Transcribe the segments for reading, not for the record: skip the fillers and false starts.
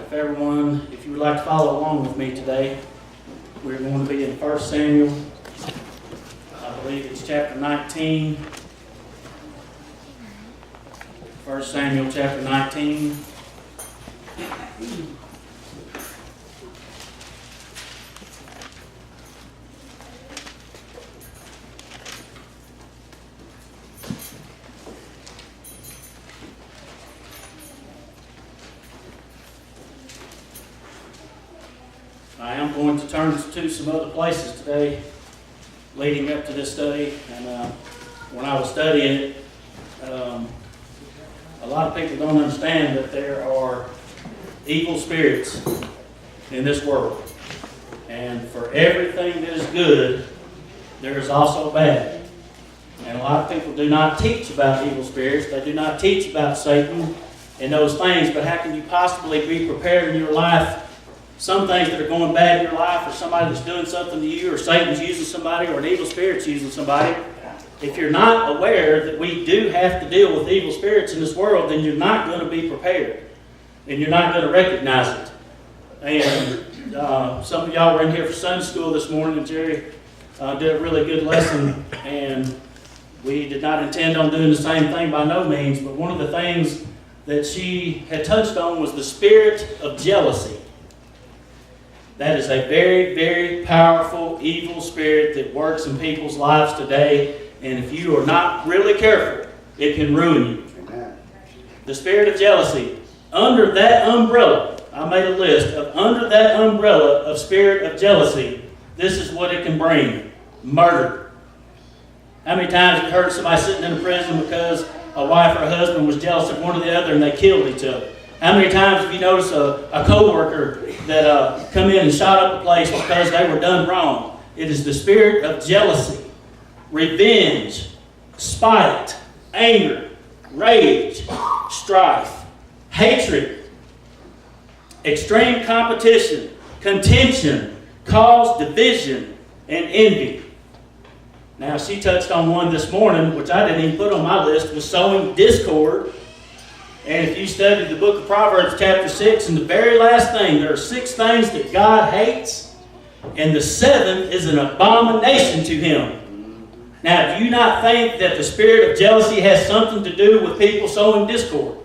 If you would like to follow along with me today, we're going to be in 1 Samuel. I believe it's chapter 19. 1 Samuel chapter 19. I am going to turn to some other places today leading up to this study, and when I was studying it, a lot of people don't understand that there are evil spirits in this world, and for everything that is good, there is also bad. And a lot of people do not teach about evil spirits. They do not teach about Satan and those things, but how can you possibly be prepared in your life? Some things that are going bad in your life, or somebody that's doing something to you, or Satan's using somebody, or an evil spirit's using somebody. If you're not aware that we do have to deal with evil spirits in this world, then you're not going to be prepared. And you're not going to recognize it. And some of y'all were in here for Sunday school this morning, and Jerry did a really good lesson. And we did not intend on doing the same thing by no means, but one of the things that she had touched on was the spirit of jealousy. That is a very, very powerful evil spirit that works in people's lives today. And if you are not really careful, it can ruin you. Amen. The spirit of jealousy. Under that umbrella, I made a list of under that umbrella of spirit of jealousy, this is what it can bring. Murder. How many times have you heard somebody sitting in a prison because a wife or a husband was jealous of one or the other and they killed each other? How many times have you noticed a co-worker that come in and shot up a place because they were done wrong? It is the spirit of jealousy, revenge, spite, anger, rage, strife, hatred, extreme competition, contention, cause division, and envy. Now, she touched on one this morning, which I didn't even put on my list, was sowing discord. And if you study the book of Proverbs chapter 6, and the very last thing, there are 6 things that God hates, and the 7th is an abomination to Him. Now, do you not think that the spirit of jealousy has something to do with people sowing discord?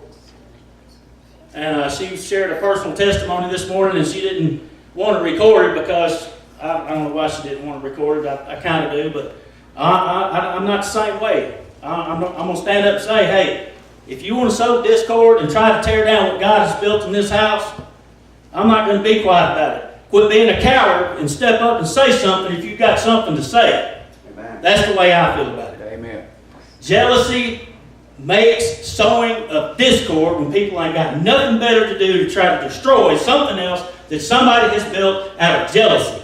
And she shared a personal testimony this morning, and she didn't want to record it because, I don't know why she didn't want to record it, I kind of do, but I'm not the same way. I'm going to stand up and say, hey, if you want to sow discord and try to tear down what God has built in this house, I'm not going to be quiet about it. Quit being a coward and step up and say something if you've got something to say. Amen. That's the way I feel about it. Amen. Jealousy makes sowing of discord when people ain't got nothing better to do to try to destroy something else that somebody has built out of jealousy.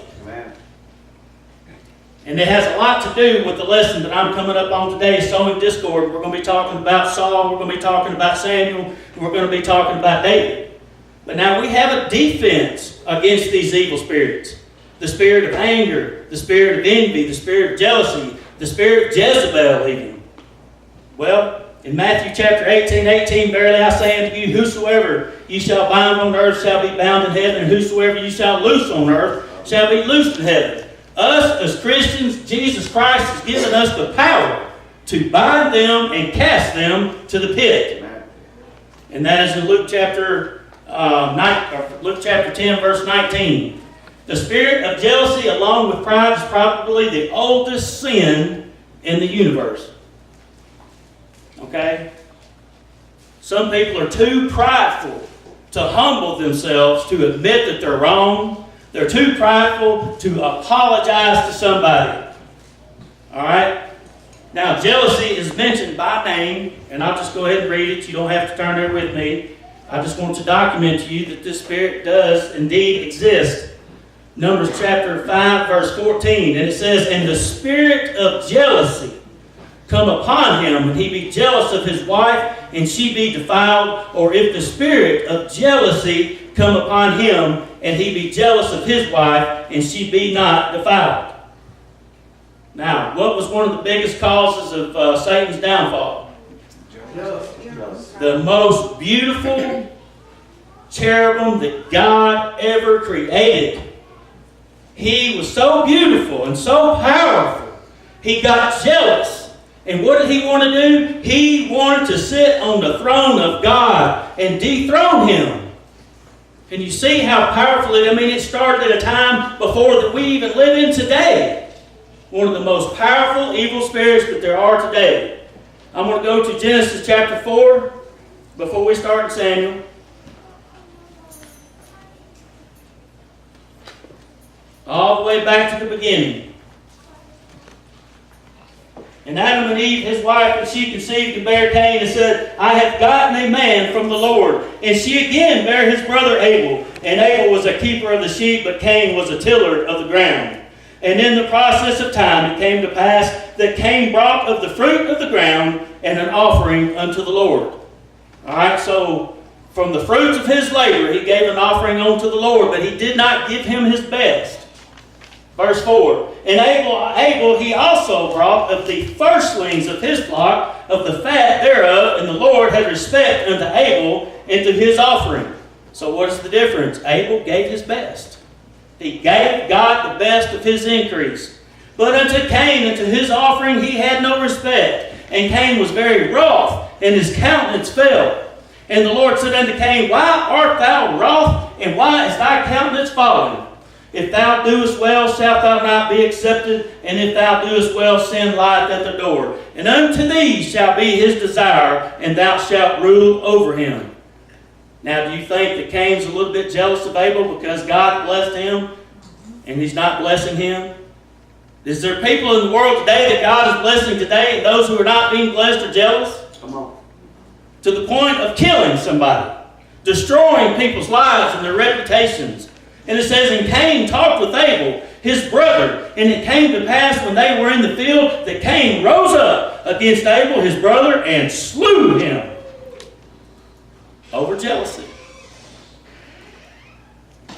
And it has a lot to do with the lesson that I'm coming up on today, sowing discord. We're going to be talking about Saul, we're going to be talking about Samuel, and we're going to be talking about David. But now we have a defense against these evil spirits. The spirit of anger, the spirit of envy, the spirit of jealousy, the spirit of Jezebel even. Well, in Matthew chapter 18, verily I say unto you, whosoever ye shall bind on earth shall be bound in heaven, and whosoever ye shall loose on earth shall be loosed in heaven. Us, as Christians, Jesus Christ has given us the power to bind them and cast them to the pit. And that is in Luke chapter 10, verse 19. The spirit of jealousy, along with pride, is probably the oldest sin in the universe. Okay? Some people are too prideful to humble themselves to admit that they're wrong. They're too prideful to apologize to somebody. All right? Now, jealousy is mentioned by name, and I'll just go ahead and read it. You don't have to turn there with me. I just want to document to you that this spirit does indeed exist. Numbers chapter 5, verse 14, and it says, and the spirit of jealousy come upon him, and he be jealous of his wife, and she be defiled, or if the spirit of jealousy come upon him, and he be jealous of his wife, and she be not defiled. Now, what was one of the biggest causes of Satan's downfall? Jealousy. The most beautiful cherubim that God ever created. He was so beautiful and so powerful. He got jealous. And what did he want to do? He wanted to sit on the throne of God and dethrone him. Can you see how powerful it started at a time before that we even live in today. One of the most powerful evil spirits that there are today. I'm going to go to Genesis chapter 4 before we start in Samuel. All the way back to the beginning. And Adam and Eve, his wife, and she conceived and bare Cain, and said, I have gotten a man from the Lord. And she again bare his brother Abel. And Abel was a keeper of the sheep, but Cain was a tiller of the ground. And in the process of time it came to pass that Cain brought of the fruit of the ground and an offering unto the Lord. Alright, so from the fruits of his labor he gave an offering unto the Lord, but he did not give him his best. Verse 4, and Abel he also brought of the firstlings of his flock, of the fat thereof, and the Lord had respect unto Abel and to his offering. So what is the difference? Abel gave his best. He gave God the best of his increase. But unto Cain, unto his offering, he had no respect. And Cain was very wroth, and his countenance fell. And the Lord said unto Cain, Why art thou wroth, and why is thy countenance fallen? If thou doest well, shalt thou not be accepted, and if thou doest well, sin lieth at the door. And unto thee shall be his desire, and thou shalt rule over him. Now, do you think that Cain's a little bit jealous of Abel because God blessed him, and he's not blessing him? Is there people in the world today that God is blessing today, and those who are not being blessed are jealous? Come on. To the point of killing somebody, destroying people's lives and their reputations. And it says, and Cain talked with Abel, his brother. And it came to pass when they were in the field that Cain rose up against Abel, his brother, and slew him. Over jealousy.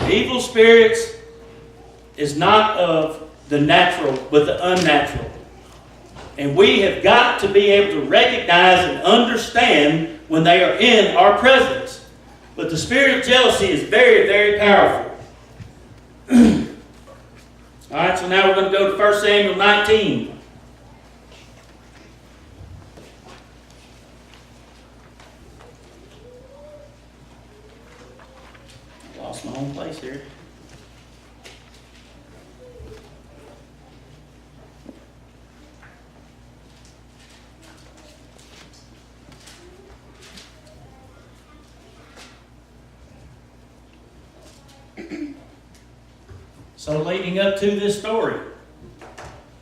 Evil spirits is not of the natural, but the unnatural. And we have got to be able to recognize and understand when they are in our presence. But the spirit of jealousy is very, very powerful. Alright, so now we're going to go to 1 Samuel 19. I lost my own place here. So leading up to this story,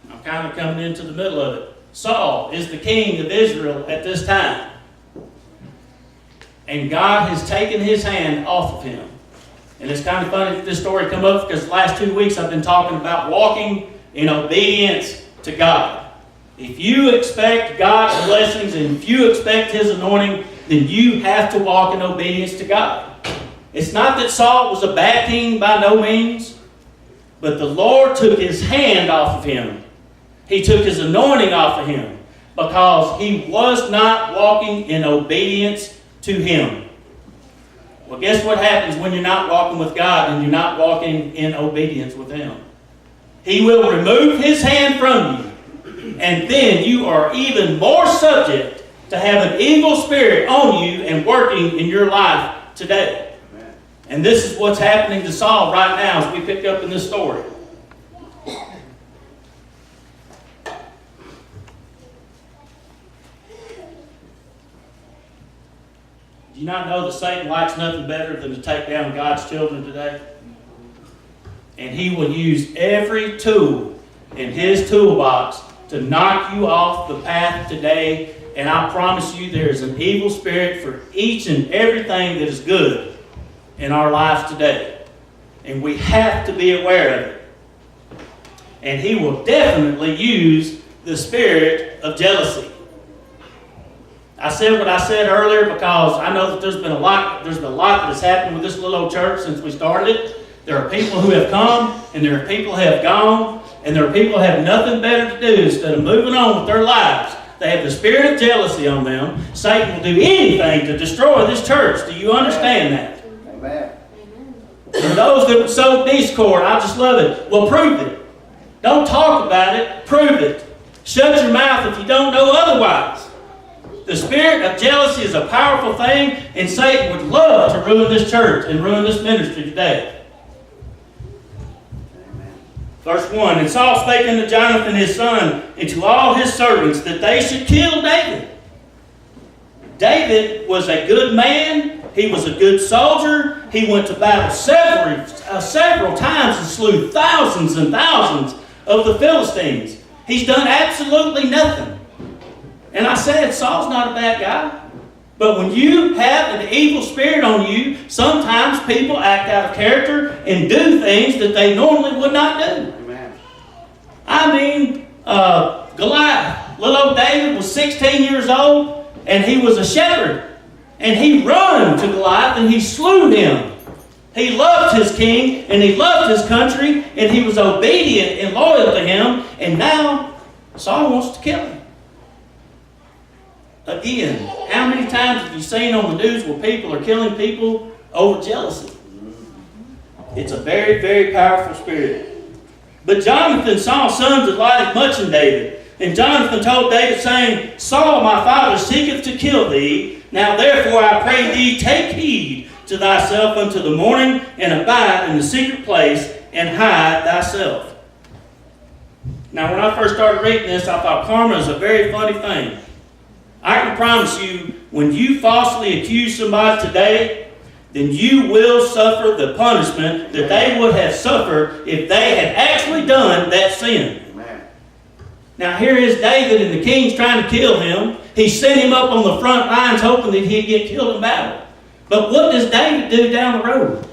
I'm kind of coming into the middle of it. Saul is the king of Israel at this time. And God has taken his hand off of him. And it's kind of funny that this story come up because the last 2 weeks I've been talking about walking in obedience to God. If you expect God's blessings and if you expect his anointing, then you have to walk in obedience to God. It's not that Saul was a bad king by no means. But the Lord took his hand off of him. He took his anointing off of him because he was not walking in obedience to him. Well, guess what happens when you're not walking with God and you're not walking in obedience with him? He will remove his hand from you, and then you are even more subject to have an evil spirit on you and working in your life today. And this is what's happening to Saul right now as we pick up in this story. Do you not know that Satan likes nothing better than to take down God's children today? And he will use every tool in his toolbox to knock you off the path today. And I promise you there is an evil spirit for each and everything that is good in our lives today. And we have to be aware of it. And he will definitely use the spirit of jealousy. I said what I said earlier because I know that there's been a lot that has happened with this little old church since we started it. There are people who have come and there are people who have gone, and there are people who have nothing better to do instead of moving on with their lives. They have the spirit of jealousy on them. Satan will do anything to destroy this church. Do you understand that? And those that would sow discord, I just love it. Well, prove it. Don't talk about it, prove it. Shut your mouth if you don't know otherwise. The spirit of jealousy is a powerful thing, and Satan would love to ruin this church and ruin this ministry today. Verse 1, And Saul spake unto Jonathan his son, and to all his servants, that they should kill David. David was a good man. He was a good soldier. He went to battle several times and slew thousands and thousands of the Philistines. He's done absolutely nothing. And I said, Saul's not a bad guy. But when you have an evil spirit on you, sometimes people act out of character and do things that they normally would not do. Amen. I mean, Goliath, little old David was 16 years old, and he was a shepherd. And he ran to Goliath, and he slew him. He loved his king, and he loved his country, and he was obedient and loyal to him, and now Saul wants to kill him. Again, how many times have you seen on the news where people are killing people over jealousy? It's a very, very powerful spirit. But Jonathan, Saul's son, delighted much in David. And Jonathan told David, saying, Saul, my father, seeketh to kill thee. Now therefore I pray thee, take heed to thyself unto the morning, and abide in the secret place, and hide thyself. Now when I first started reading this, I thought karma is a very funny thing. I can promise you, when you falsely accuse somebody today, then you will suffer the punishment that they would have suffered if they had actually done that sin. Amen. Now here is David, and the king's trying to kill him. He sent him up on the front lines hoping that he'd get killed in battle. But what does David do down the road?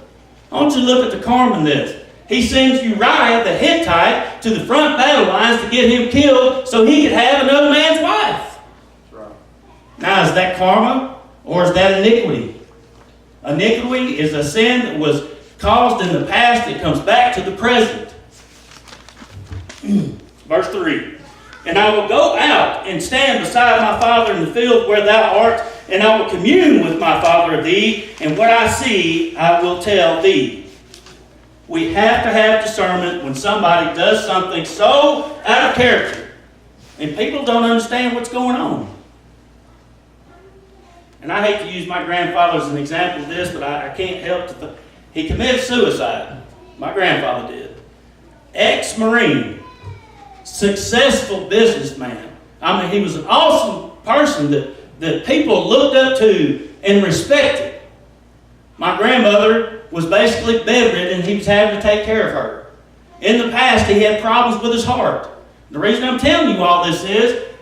I want you to look at the karma in this. He sends Uriah the Hittite to the front battle lines to get him killed so he could have another man's wife. Now, is that karma or is that iniquity? Iniquity is a sin that was caused in the past that comes back to the present. Verse 3. And I will go out and stand beside my father in the field where thou art, and I will commune with my father of thee, and what I see I will tell thee. We have to have discernment when somebody does something so out of character, and people don't understand what's going on. And I hate to use my grandfather as an example of this, but I can't help to he committed suicide. My grandfather did. Ex-Marine. Successful businessman. I mean, he was an awesome person that people looked up to and respected. My grandmother was basically bedridden, and he was having to take care of her. In the past, he had problems with his heart. The reason I'm telling you all this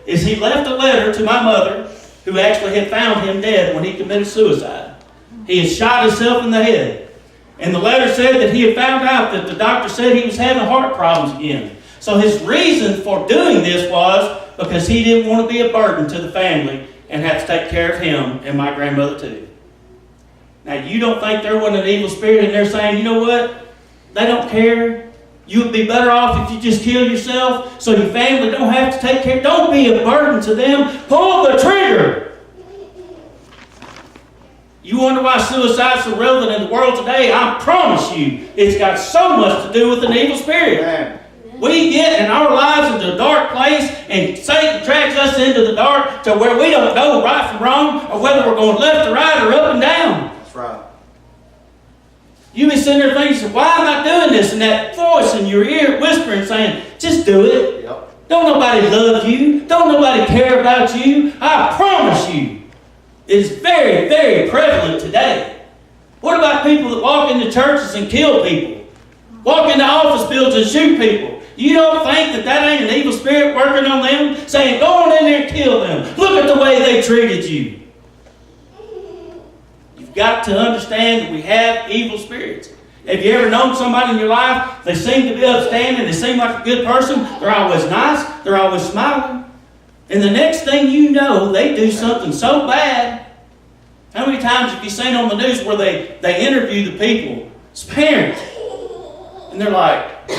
is he left a letter to my mother, who actually had found him dead when he committed suicide. He had shot himself in the head. And the letter said that he had found out that the doctor said he was having heart problems again. So his reason for doing this was because he didn't want to be a burden to the family and have to take care of him and my grandmother too. Now you don't think there wasn't an evil spirit in there saying, you know what, they don't care. You would be better off if you just kill yourself so your family don't have to take care. Don't be a burden to them. Pull the trigger. You wonder why suicide is so relevant in the world today? I promise you, it's got so much to do with an evil spirit. Amen. We get in our lives into a dark place, and Satan drags us into the dark to where we don't know right from wrong, or whether we're going left or right or up and down. That's right. You be sitting there thinking, why am I doing this? And that voice in your ear whispering, saying, just do it. Yep. Don't nobody love you. Don't nobody care about you. I promise you. It's very, very prevalent today. What about people that walk into churches and kill people? Walk into office buildings and shoot people? You don't think that ain't an evil spirit working on them? Saying, go on in there and kill them. Look at the way they treated you. You've got to understand that we have evil spirits. Have you ever known somebody in your life, they seem to be upstanding, they seem like a good person, they're always nice, they're always smiling, and the next thing you know, they do something so bad. How many times have you seen on the news where they interview the people's parents, and they're like,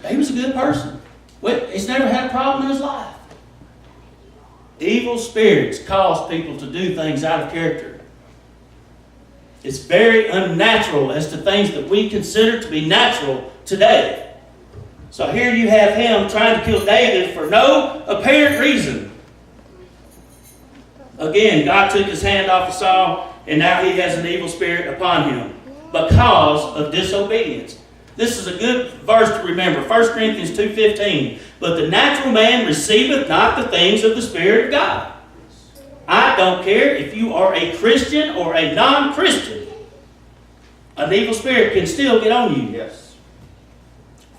he was a good person. He's never had a problem in his life. Evil spirits cause people to do things out of character. It's very unnatural as to things that we consider to be natural today. So here you have him trying to kill David for no apparent reason. Again, God took his hand off of Saul, and now he has an evil spirit upon him because of disobedience. This is a good verse to remember. 1 Corinthians 2:15. But the natural man receiveth not the things of the Spirit of God. I don't care if you are a Christian or a non-Christian. An evil spirit can still get on you. Yes.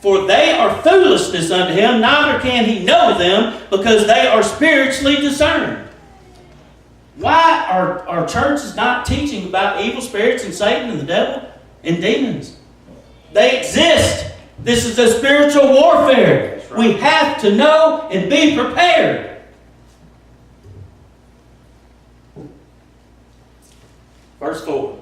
For they are foolishness unto him, neither can he know them, because they are spiritually discerned. Why are our churches not teaching about evil spirits and Satan and the devil and demons? They exist. This is a spiritual warfare. That's right. We have to know and be prepared. Verse 4.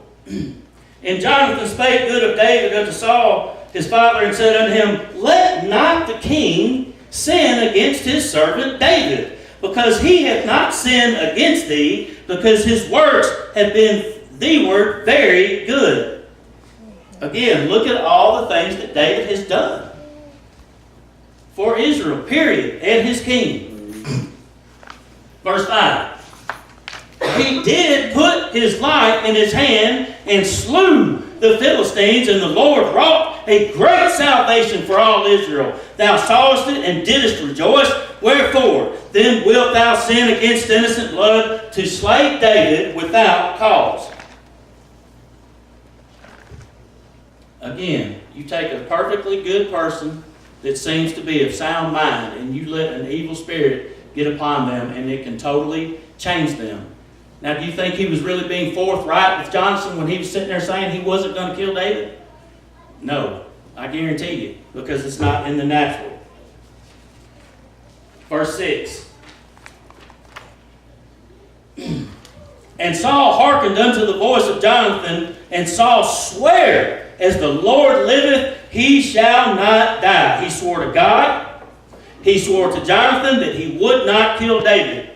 And Jonathan spake good of David unto Saul his father, and said unto him, Let not the king sin against his servant David, because he hath not sinned against thee, because his works have been thee-ward very good. Again, look at all the things that David has done for Israel, period, and his king. Verse 5. He did put his life in his hand and slew the Philistines, and the Lord wrought a great salvation for all Israel. Thou sawest it and didst rejoice. Wherefore then wilt thou sin against innocent blood to slay David without cause? Again, you take a perfectly good person that seems to be of sound mind, and you let an evil spirit get upon them, and it can totally change them. Now, do you think he was really being forthright with Jonathan when he was sitting there saying he wasn't going to kill David? No, I guarantee you, because it's not in the natural. Verse 6. And Saul hearkened unto the voice of Jonathan, and Saul sware, As the Lord liveth, he shall not die. He swore to God. He swore to Jonathan that he would not kill David.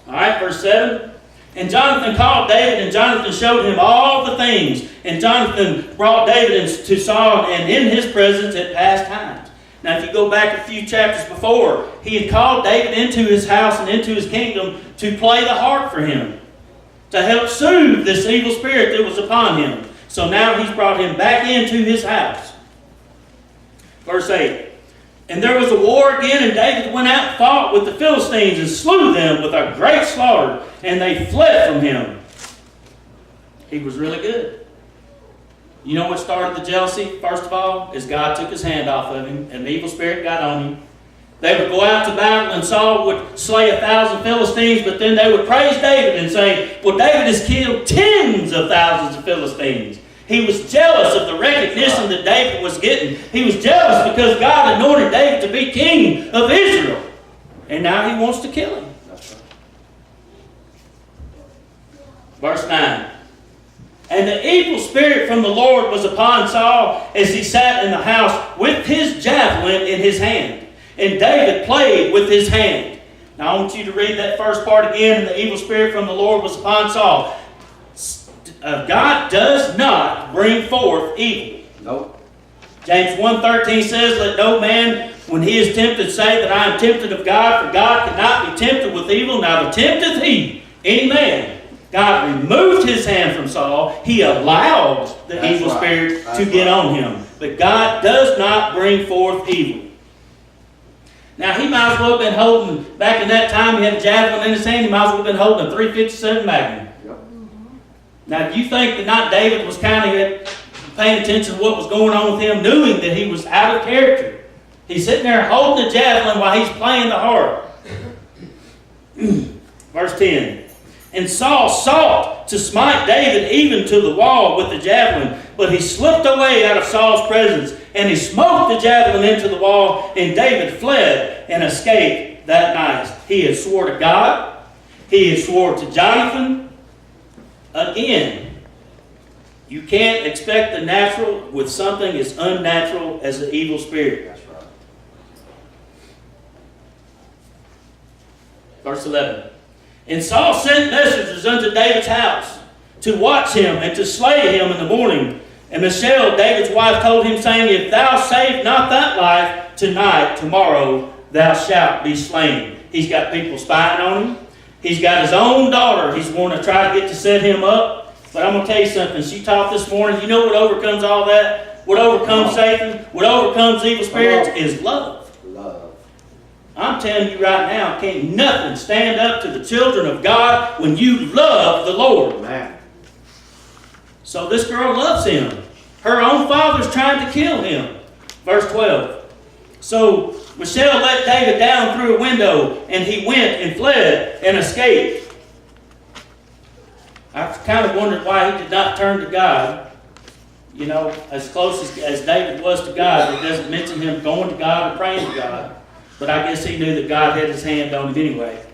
All right, verse 7. And Jonathan called David, and Jonathan showed him all the things. And Jonathan brought David to Saul, and in his presence at past times. Now, if you go back a few chapters before, he had called David into his house and into his kingdom to play the harp for him, to help soothe this evil spirit that was upon him. So now he's brought him back into his house. Verse 8. And there was a war again, and David went out and fought with the Philistines and slew them with a great slaughter, and they fled from him. He was really good. You know what started the jealousy, first of all? Is God took his hand off of him, and the evil spirit got on him. They would go out to battle, and Saul would slay 1,000 Philistines, but then they would praise David and say, well, David has killed tens of thousands of Philistines. He was jealous of the recognition that David was getting. He was jealous because God anointed David to be king of Israel. And now he wants to kill him. Verse 9. And the evil spirit from the Lord was upon Saul as he sat in the house with his javelin in his hand. And David played with his hand. Now I want you to read that first part again. And the evil spirit from the Lord was upon Saul. God does not bring forth evil. Nope. James 1:13 says, Let no man, when he is tempted, say that I am tempted of God, for God cannot be tempted with evil, neither tempteth he any man. God removed his hand from Saul. He allowed the evil spirit to get on him. But God does not bring forth evil. Now, he might as well have been holding, back in that time, he had a javelin in his hand, he might as well have been holding a .357 Magnum. Now, do you think that not David was kind of paying attention to what was going on with him, knowing that he was out of character? He's sitting there holding the javelin while he's playing the harp. Verse 10. And Saul sought to smite David even to the wall with the javelin, but he slipped away out of Saul's presence, and he smote the javelin into the wall, and David fled and escaped that night. He had swore to God. He had swore to Jonathan. Again, you can't expect the natural with something as unnatural as the evil spirit. That's right. Verse 11. And Saul sent messengers unto David's house to watch him and to slay him in the morning. And Michal, David's wife, told him, saying, If thou save not that life tonight, tomorrow thou shalt be slain. He's got people spying on him. He's got his own daughter he's wanting to try to get to set him up. But I'm going to tell you something. She taught this morning, you know what overcomes all that? What overcomes Satan? What overcomes evil spirits is love. Love. I'm telling you right now, can't nothing stand up to the children of God when you love the Lord. Amen. So this girl loves him. Her own father's trying to kill him. Verse 12. So Michal let David down through a window, and he went and fled and escaped. I kind of wondered why he did not turn to God. You know, as close as David was to God, it doesn't mention him going to God or praying to God. But I guess he knew that God had his hand on him anyway.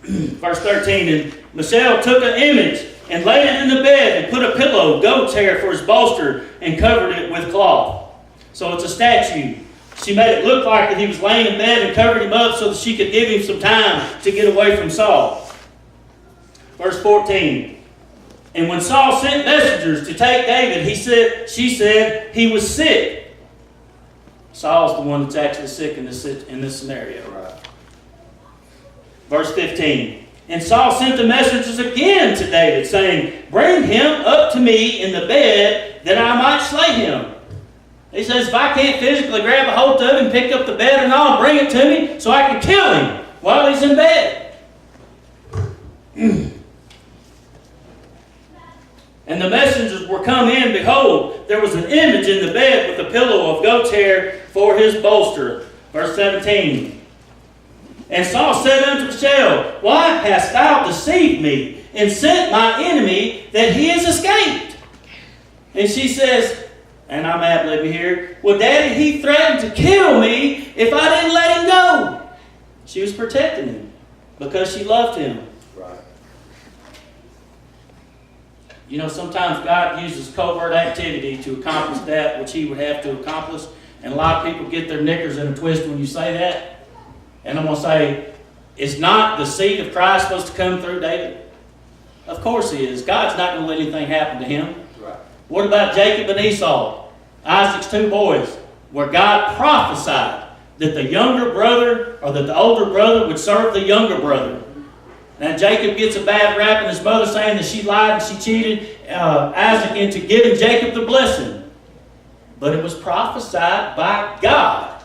Verse 13, And Michal took an image and laid it in the bed and put a pillow, goat's hair, for his bolster, and covered it with cloth. So it's a statue. She made it look like that he was laying in bed and covered him up so that she could give him some time to get away from Saul. Verse 14. And when Saul sent messengers to take David, she said he was sick. Saul's the one that's actually sick in this scenario. Right. Verse 15. And Saul sent the messengers again to David, saying, Bring him up to me in the bed, that I might slay him. He says, if I can't physically grab a hold of him, pick up the bed and all, bring it to me so I can kill him while he's in bed. And the messengers were come in, behold, there was an image in the bed with a pillow of goat's hair for his bolster. Verse 17. And Saul said unto Michal, Why hast thou deceived me, and sent my enemy that he is escaped? And she says, and I'm ad-libbing here, Well, Daddy, he threatened to kill me if I didn't let him go. She was protecting him because she loved him. Right. You know, sometimes God uses covert activity to accomplish that which he would have to accomplish. And a lot of people get their knickers in a twist when you say that. And I'm going to say, is not the seed of Christ supposed to come through David? Of course he is. God's not going to let anything happen to him. Right. What about Jacob and Esau, Isaac's two boys, where God prophesied that the younger brother or that the older brother would serve the younger brother? Now Jacob gets a bad rap, and his mother saying that she lied and she cheated Isaac into giving Jacob the blessing. But it was prophesied by God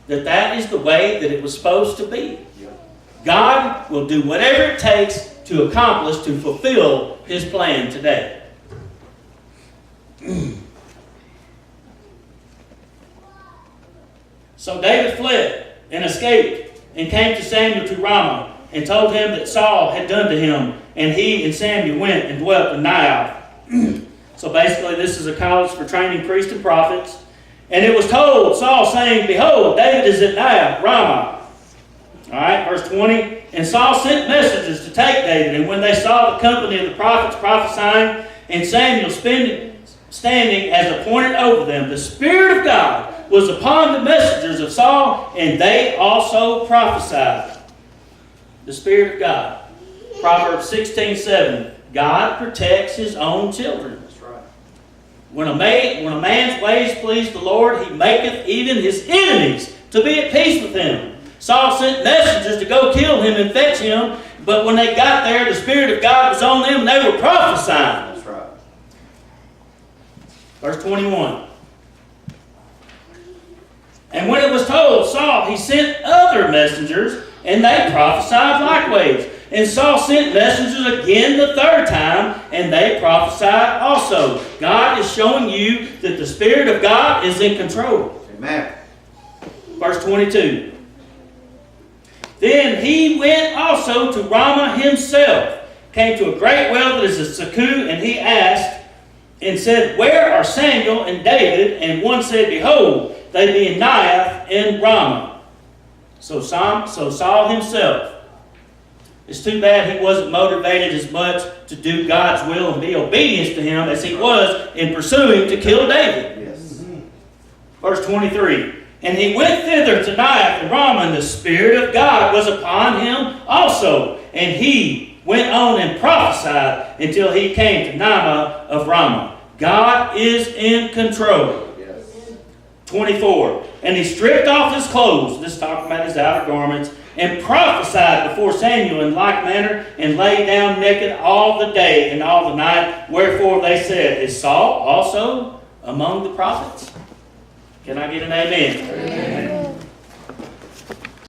that that is the way that it was supposed to be. God will do whatever it takes to accomplish, to fulfill his plan today. So David fled and escaped and came to Samuel to Ramah and told him that Saul had done to him. And he and Samuel went and dwelt in Naioth. So basically this is a college for training priests and prophets. And it was told Saul, saying, Behold, David is at Naioth, Ramah. All right, verse 20. And Saul sent messengers to take David. And when they saw the company of the prophets prophesying, and Samuel standing as appointed over them, the Spirit of God was upon the messengers of Saul, and they also prophesied. The Spirit of God. Proverbs 16:7. God protects his own children. When a man's ways please the Lord, he maketh even his enemies to be at peace with him. Saul sent messengers to go kill him and fetch him, but when they got there, the Spirit of God was on them, and they were prophesying. That's right. Verse 21. And when it was told Saul, he sent other messengers, and they prophesied likewise. And Saul sent messengers again the third time, and they prophesied also. God is showing you that the Spirit of God is in control. Amen. Verse 22. Then he went also to Ramah himself, came to a great well that is a Seku, and he asked and said, Where are Samuel and David? And one said, Behold, they be in Naioth in Ramah. So Saul himself. It's too bad he wasn't motivated as much to do God's will and be obedient to him as he was in pursuing to kill David. Yes. Verse 23. And he went thither to Naioth and Ramah, and the Spirit of God was upon him also. And he went on and prophesied until he came to Naamah of Ramah. God is in control. 24. And he stripped off his clothes, this talking about his outer garments, and prophesied before Samuel in like manner, and lay down naked all the day and all the night. Wherefore they said, Is Saul also among the prophets? Can I get an amen? Amen.